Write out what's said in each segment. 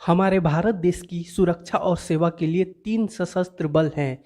हमारे भारत देश की सुरक्षा और सेवा के लिए तीन सशस्त्र बल हैं।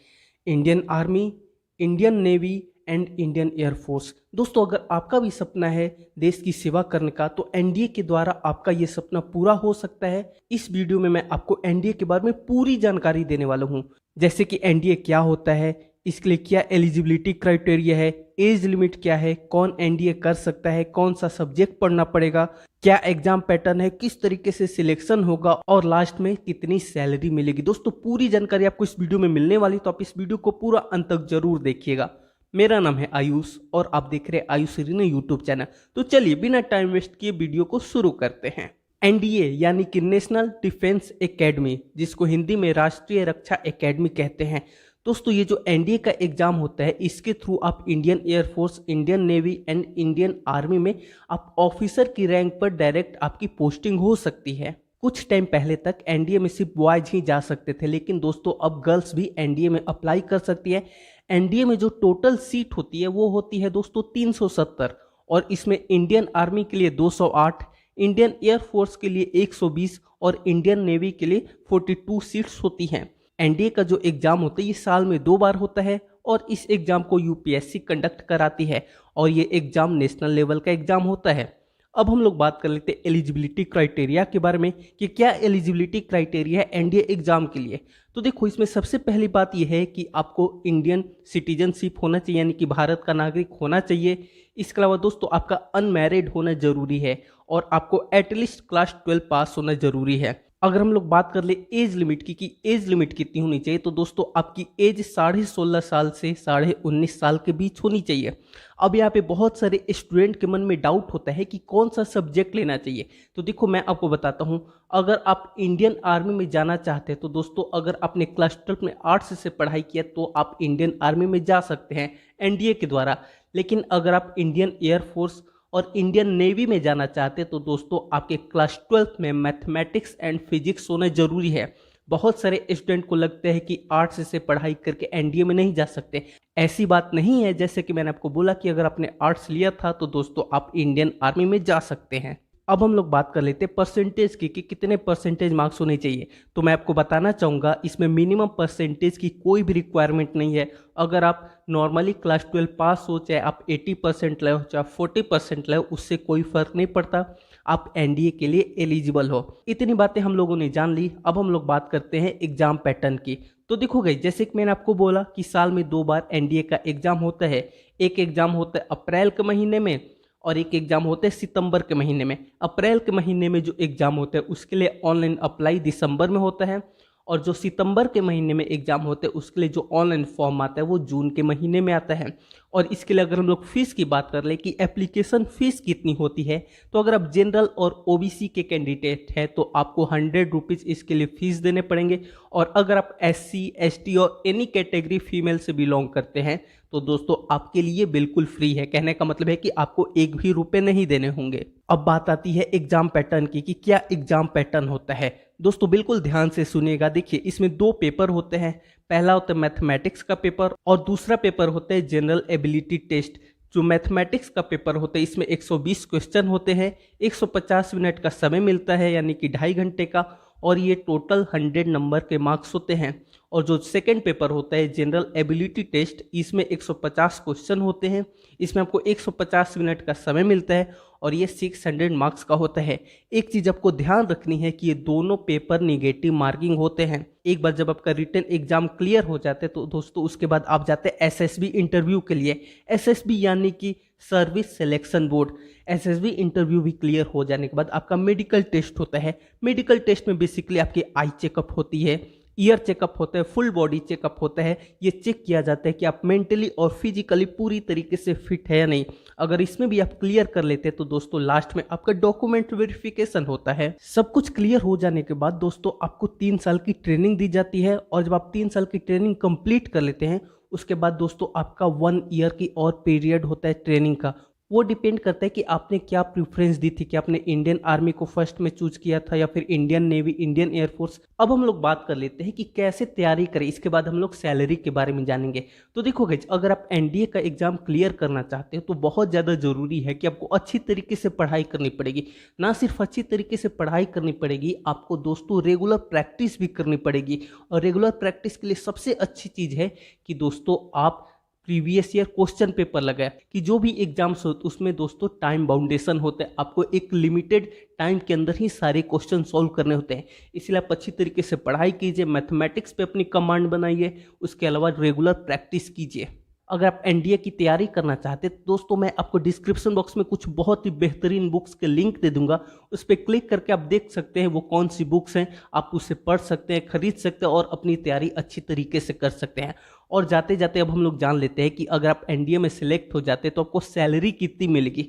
Indian army, Indian navy and Indian air force. दोस्तों, अगर आपका भी सपना है देश की सेवा करने का तो एनडीए के द्वारा आपका ये सपना पूरा हो सकता है। इस वीडियो में मैं आपको एनडीए के बारे में पूरी जानकारी देने वाला हूँ, जैसे कि एनडीए क्या होता है, इसके लिए क्या एलिजिबिलिटी क्राइटेरिया है, एज लिमिट क्या है, कौन एनडीए कर सकता है, कौन सा सब्जेक्ट पढ़ना पड़ेगा, क्या एग्जाम पैटर्न है, किस तरीके से सिलेक्शन होगा और लास्ट में कितनी सैलरी मिलेगी। दोस्तों, पूरी जानकारी आपको इस वीडियो में मिलने वाली, तो आप इस वीडियो को पूरा अंत तक जरूर देखिएगा। मेरा नाम है आयुष और आप देख रहे हैं आयुष रीना यूट्यूब चैनल। तो चलिए बिना टाइम वेस्ट किए वीडियो को शुरू करते हैं। एनडीए यानी कि नेशनल डिफेंस एकेडमी, जिसको हिंदी में राष्ट्रीय रक्षा एकेडमी कहते हैं। दोस्तों, ये जो एनडीए का एग्जाम होता है, इसके थ्रू आप Indian air force, Indian navy and Indian army में आप ऑफिसर की रैंक पर डायरेक्ट आपकी पोस्टिंग हो सकती है। कुछ टाइम पहले तक एनडीए में सिर्फ बॉयज ही जा सकते थे, लेकिन दोस्तों अब गर्ल्स भी एनडीए में अप्लाई कर सकती है। एनडीए में जो टोटल सीट होती है वो होती है दोस्तों 370, और इसमें इंडियन आर्मी के लिए 208, इंडियन एयरफोर्स के लिए 120 और इंडियन नेवी के लिए 42 सीट्स होती हैं। एनडीए का जो एग्जाम होता है ये साल में 2 बार होता है और इस एग्जाम को यूपीएससी कंडक्ट कराती है और ये एग्जाम नेशनल लेवल का एग्जाम होता है। अब हम लोग बात कर लेते हैं एलिजिबिलिटी क्राइटेरिया के बारे में कि क्या एलिजिबिलिटी क्राइटेरिया है एनडीए एग्जाम के लिए। तो देखो, इसमें सबसे पहली बात यह है कि आपको इंडियन सिटीजनशिप होना चाहिए, यानी कि भारत का नागरिक होना चाहिए। इसके अलावा दोस्तों आपका अनमैरिड होना जरूरी है और आपको एटलीस्ट क्लास 12 पास होना जरूरी है। अगर हम लोग बात कर ले एज लिमिट की कि एज लिमिट कितनी होनी चाहिए, तो दोस्तों आपकी एज 16.5 साल से 19.5 साल के बीच होनी चाहिए। अब यहाँ पे बहुत सारे स्टूडेंट के मन में डाउट होता है कि कौन सा सब्जेक्ट लेना चाहिए। तो देखो, मैं आपको बताता हूँ, अगर आप इंडियन आर्मी में जाना चाहते हैं तो दोस्तों अगर आपने क्लास 12 में आर्ट्स से पढ़ाई किया तो आप इंडियन आर्मी में जा सकते हैं एनडीए के द्वारा। लेकिन अगर आप इंडियन एयरफोर्स और इंडियन नेवी में जाना चाहते हैं तो दोस्तों आपके क्लास 12 में मैथमेटिक्स एंड फिजिक्स होना जरूरी है। बहुत सारे स्टूडेंट को लगता है कि आर्ट्स से पढ़ाई करके एनडीए में नहीं जा सकते। ऐसी बात नहीं है। जैसे कि मैंने आपको बोला कि अगर आपने आर्ट्स लिया था तो दोस्तों आप इंडियन आर्मी में जा सकते हैं। अब हम लोग बात कर लेते हैं परसेंटेज की कि कितने परसेंटेज मार्क्स होने चाहिए। तो मैं आपको बताना चाहूँगा, इसमें मिनिमम परसेंटेज की कोई भी रिक्वायरमेंट नहीं है। अगर आप नॉर्मली क्लास 12 पास हो, चाहे आप 80% लाए हो, चाहे 40% लाए हो, उससे कोई फर्क नहीं पड़ता, आप एनडीए के लिए एलिजिबल हो। इतनी बातें हम लोगों ने जान ली। अब हम लोग बात करते हैं एग्जाम पैटर्न की। तो देखो गई, जैसे कि मैंने आपको बोला कि साल में 2 बार एनडीए का एग्जाम होता है। एक एग्जाम होता है अप्रैल के महीने में और एक एग्जाम होता है सितंबर के महीने में। अप्रैल के महीने में जो एग्जाम होता है उसके लिए ऑनलाइन अप्लाई दिसंबर में होता है, और जो सितंबर के महीने में एग्जाम होते हैं उसके लिए जो ऑनलाइन फॉर्म आता है वो जून के महीने में आता है। और इसके लिए अगर हम लोग फीस की बात कर ले कि एप्लीकेशन फीस कितनी होती है, तो अगर आप जनरल और ओबीसी के कैंडिडेट हैं तो आपको 100 रुपीज़ इसके लिए फीस देने पड़ेंगे। और अगर आप एससी, एसटी और एनी कैटेगरी फीमेल से बिलोंग करते हैं तो दोस्तों आपके लिए बिल्कुल फ्री है। कहने का मतलब है कि आपको एक भी रुपए नहीं देने होंगे। अब बात आती है एग्जाम पैटर्न की कि क्या एग्जाम पैटर्न होता है। दोस्तों बिल्कुल ध्यान से सुनिएगा। देखिए, इसमें 2 पेपर होते हैं। पहला होता है मैथमेटिक्स का पेपर और दूसरा पेपर होता है जनरल एबिलिटी टेस्ट। जो मैथमेटिक्स का पेपर होता है इसमें 120 क्वेश्चन होते हैं, 150 मिनट का समय मिलता है, यानी कि 2.5 घंटे का, और ये टोटल 100 नंबर के मार्क्स होते हैं। और जो सेकंड पेपर होता है जनरल एबिलिटी टेस्ट, इसमें 150 क्वेश्चन होते हैं, इसमें आपको 150 मिनट का समय मिलता है और ये 600 मार्क्स का होता है। एक चीज़ आपको ध्यान रखनी है कि ये दोनों पेपर निगेटिव मार्किंग होते हैं। एक बार जब आपका रिटन एग्जाम क्लियर हो जाते हैं तो दोस्तों उसके बाद आप जाते हैं एसएसबी इंटरव्यू के लिए। एसएसबी यानी कि service selection board. SSB interview भी क्लियर हो जाने के बाद आपका मेडिकल टेस्ट होता है। मेडिकल टेस्ट में बेसिकली आपकी आई चेकअप होती है, ईयर चेकअप होता है, फुल बॉडी चेकअप होता है। ये चेक किया जाता है कि आप मेंटली और फिजिकली पूरी तरीके से फिट है या नहीं। अगर इसमें भी आप क्लियर कर लेते हैं तो दोस्तों लास्ट में आपका डॉक्यूमेंट वेरिफिकेशन होता है। सब कुछ क्लियर हो जाने के बाद दोस्तों आपको 3 साल की ट्रेनिंग दी जाती है, और जब आप 3 साल की ट्रेनिंग कंप्लीट कर लेते हैं उसके बाद दोस्तों आपका 1 ईयर की और पीरियड होता है ट्रेनिंग का। वो डिपेंड करता है कि आपने क्या प्रेफरेंस दी थी कि आपने इंडियन आर्मी को फर्स्ट में चूज किया था या फिर इंडियन नेवी, इंडियन एयरफोर्स। अब हम लोग बात कर लेते हैं कि कैसे तैयारी करें, इसके बाद हम लोग सैलरी के बारे में जानेंगे। तो देखो गाइस, अगर आप एनडीए का एग्जाम क्लियर करना चाहते हो तो बहुत ज़्यादा जरूरी है कि आपको अच्छी तरीके से पढ़ाई करनी पड़ेगी। ना सिर्फ अच्छी तरीके से पढ़ाई करनी पड़ेगी, आपको दोस्तों रेगुलर प्रैक्टिस भी करनी पड़ेगी। और रेगुलर प्रैक्टिस के लिए सबसे अच्छी चीज़ है कि दोस्तों आप प्रीवियस ईयर क्वेश्चन पेपर लगाए कि जो भी एग्जाम्स होते उसमें दोस्तों टाइम बाउंडेशन होता है, आपको एक लिमिटेड टाइम के अंदर ही सारे क्वेश्चन सॉल्व करने होते हैं। इसलिए आप अच्छी तरीके से पढ़ाई कीजिए, मैथमेटिक्स पे अपनी कमांड बनाइए, उसके अलावा रेगुलर प्रैक्टिस कीजिए। अगर आप एनडीए की तैयारी करना चाहते हैं तो दोस्तों मैं आपको डिस्क्रिप्शन बॉक्स में कुछ बहुत ही बेहतरीन बुक्स के लिंक दे दूंगा, उस पर क्लिक करके आप देख सकते हैं वो कौन सी बुक्स हैं, आप उसे पढ़ सकते हैं, खरीद सकते हैं और अपनी तैयारी अच्छी तरीके से कर सकते हैं। और जाते जाते अब हम लोग जान लेते हैं कि अगर आप एनडीए में सिलेक्ट हो जाते हैं तो आपको सैलरी कितनी मिलेगी।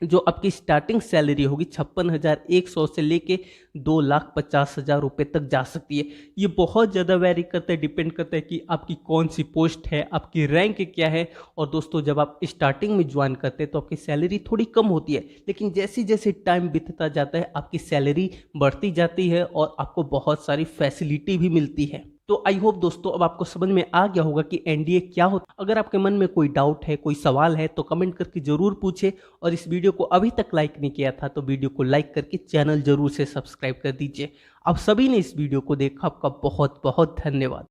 जो आपकी स्टार्टिंग सैलरी होगी 56,100 से लेके 2,50,000 रुपये तक जा सकती है। ये बहुत ज़्यादा वैरी करता है, डिपेंड करता है कि आपकी कौन सी पोस्ट है, आपकी रैंक क्या है। और दोस्तों जब आप स्टार्टिंग में ज्वाइन करते हैं तो आपकी सैलरी थोड़ी कम होती है, लेकिन जैसे जैसे टाइम बीतता जाता है आपकी सैलरी बढ़ती जाती है और आपको बहुत सारी फैसिलिटी भी मिलती है। तो आई होप दोस्तों अब आपको समझ में आ गया होगा कि एनडीए क्या होता है। अगर आपके मन में कोई डाउट है, कोई सवाल है तो कमेंट करके जरूर पूछे। और इस वीडियो को अभी तक लाइक नहीं किया था तो वीडियो को लाइक करके चैनल जरूर से सब्सक्राइब कर दीजिए। आप सभी ने इस वीडियो को देखा, आपका बहुत बहुत धन्यवाद।